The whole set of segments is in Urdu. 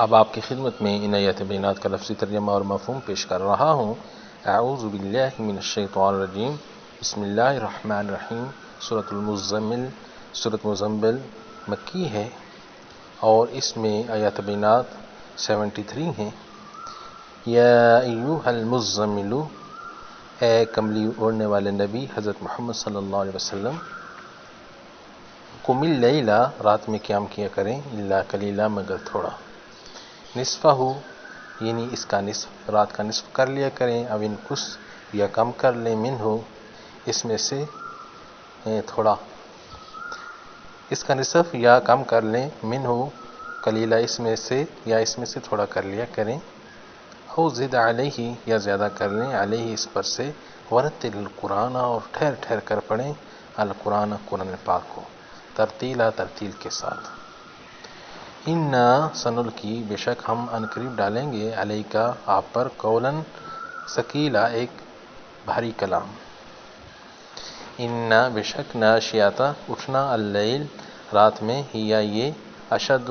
اب آپ کی خدمت میں ان آیات بینات کا لفظی ترجمہ اور مفہوم پیش کر رہا ہوں۔ اعوذ باللہ من الشیطان الرجیم، بسم اللہ الرحمن الرحیم۔ سورۃ المزمل، سورۃ مزمل مکی ہے اور اس میں آیات بینات 73 ہیں۔ یا ایھا المزمل، اے کملی اوڑھنے والے نبی حضرت محمد صلی اللہ علیہ وسلم، قم اللیل، رات میں قیام کیا کریں، الا قلیلا، مگر تھوڑا، نصفہ، یعنی اس کا نصف، رات کا نصف کر لیا کریں، او انقص، یا کم کر لیں، منہ، اس میں سے تھوڑا، اس کا نصف یا کم کر لیں، منہ قلیلا، اس میں سے یا اس میں سے تھوڑا کر لیا کریں، او زد علیہ، یا زیادہ کر لیں، علیہ اس پر سے، ورتل القرآن، اور ٹھہر ٹھہر کر پڑھیں، القرآن، قرآن پاک کو، ترتیلا، ترتیل کے ساتھ۔ انا سنلقی، بے شک ہم عنقریب ڈالیں گے، علیکا، آپ پر، قولاً ثقیلا، ایک بھاری کلام۔ انا، بے شک، ناشیاتا، اٹھنا، اللیل، رات میں، ہیا، یہ، اشد،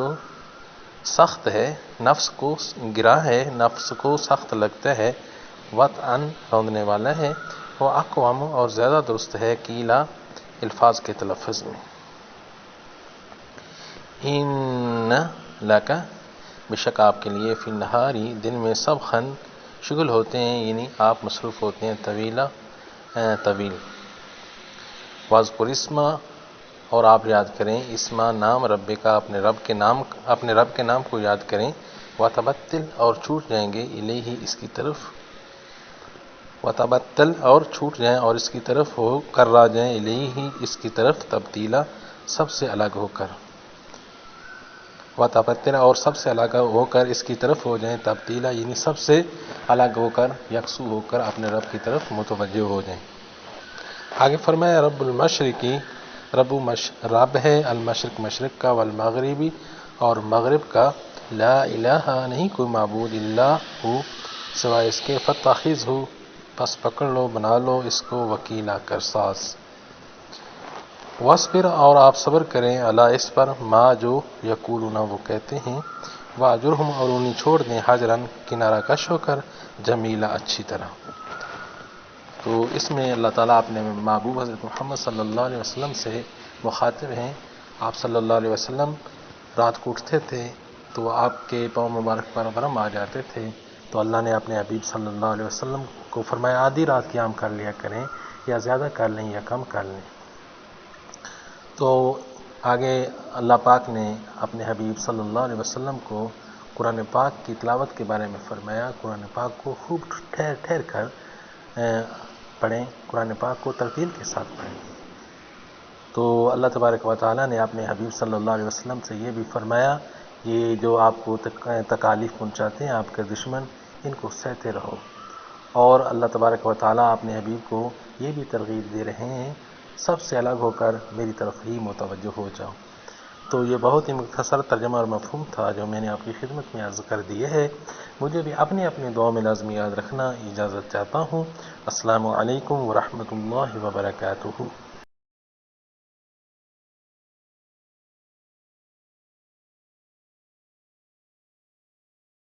سخت ہے، نفس کو گرا ہے، نفس کو سخت لگتا ہے، وطئن، روندنے والا ہے، وہ اقوام، اور زیادہ درست ہے، قیلا، الفاظ کے تلفظ میں۔ ان لک، بے شک آپ کے لیے، فی النہاری، دن میں، سبحً، شغل ہوتے ہیں، یعنی آپ مصروف ہوتے ہیں، طویلا، طویل، واذکر اسم، اور آپ یاد کریں، اسم، نام، رب کا، اپنے رب کے نام کو یاد کریں، وتبتل، اور چھوٹ جائیں گے، الیہ، اس کی طرف، وتبتل، اور چھوٹ جائیں اور اس کی طرف ہو کر را جائیں، الیہ، اس کی طرف، تبتیلا، سب سے الگ ہو کر، وتبتل، اور سب سے الگ ہو کر اس کی طرف ہو جائیں، تبتیلا، یعنی سب سے الگ ہو کر، یکسو ہو کر اپنے رب کی طرف متوجہ ہو جائیں۔ آگے فرمایا، رب المشرقی، رب ہے المشرق، مشرق کا، والمغربی، اور مغرب کا، لا الہ، نہیں کوئی معبود، الا ہو، سوائے اس کے، فاتخذہ، پس پکڑ لو، بنا لو اس کو، وکیلا، کرساز۔ واصبر، اور آپ صبر کریں، علی، اس پر، ما، جو، یقولون، وہ کہتے ہیں، واہجرہم، اور انہیں چھوڑ دیں، ہجرً، کنارہ کش ہو کر، جمیلا، اچھی طرح۔ تو اس میں اللہ تعالیٰ اپنے محبوب حضرت محمد صلی اللہ علیہ وسلم سے مخاطب ہیں۔ آپ صلی اللہ علیہ وسلم رات کو اٹھتے تھے تو آپ کے پاؤں مبارک پر ورم آ جاتے تھے، تو اللہ نے اپنے حبیب صلی اللہ علیہ وسلم کو فرمایا، آدھی رات قیام کر لیا کریں، یا زیادہ کر لیں یا کم کر لیں۔ تو آگے اللہ پاک نے اپنے حبیب صلی اللہ علیہ وسلم کو قرآن پاک کی تلاوت کے بارے میں فرمایا، قرآن پاک کو خوب ٹھہر ٹھہر کر پڑھیں، قرآن پاک کو ترتیل کے ساتھ پڑھیں۔ تو اللہ تبارک و تعالیٰ نے اپنے حبیب صلی اللہ علیہ وسلم سے یہ بھی فرمایا، یہ جو آپ کو تکالیف پہنچاتے ہیں آپ کے دشمن، ان کو سہتے رہو، اور اللہ تبارک و تعالیٰ اپنے حبیب کو یہ بھی ترغیب دے رہے ہیں، سب سے الگ ہو کر میری طرف ہی متوجہ ہو جاؤ۔ تو یہ بہت ہی مختصر ترجمہ اور مفہوم تھا جو میں نے آپ کی خدمت میں عرض کر دیے ہے۔ مجھے بھی اپنی دعا میں لازمی یاد رکھنا، اجازت چاہتا ہوں۔ السلام علیکم ورحمۃ اللہ وبرکاتہ۔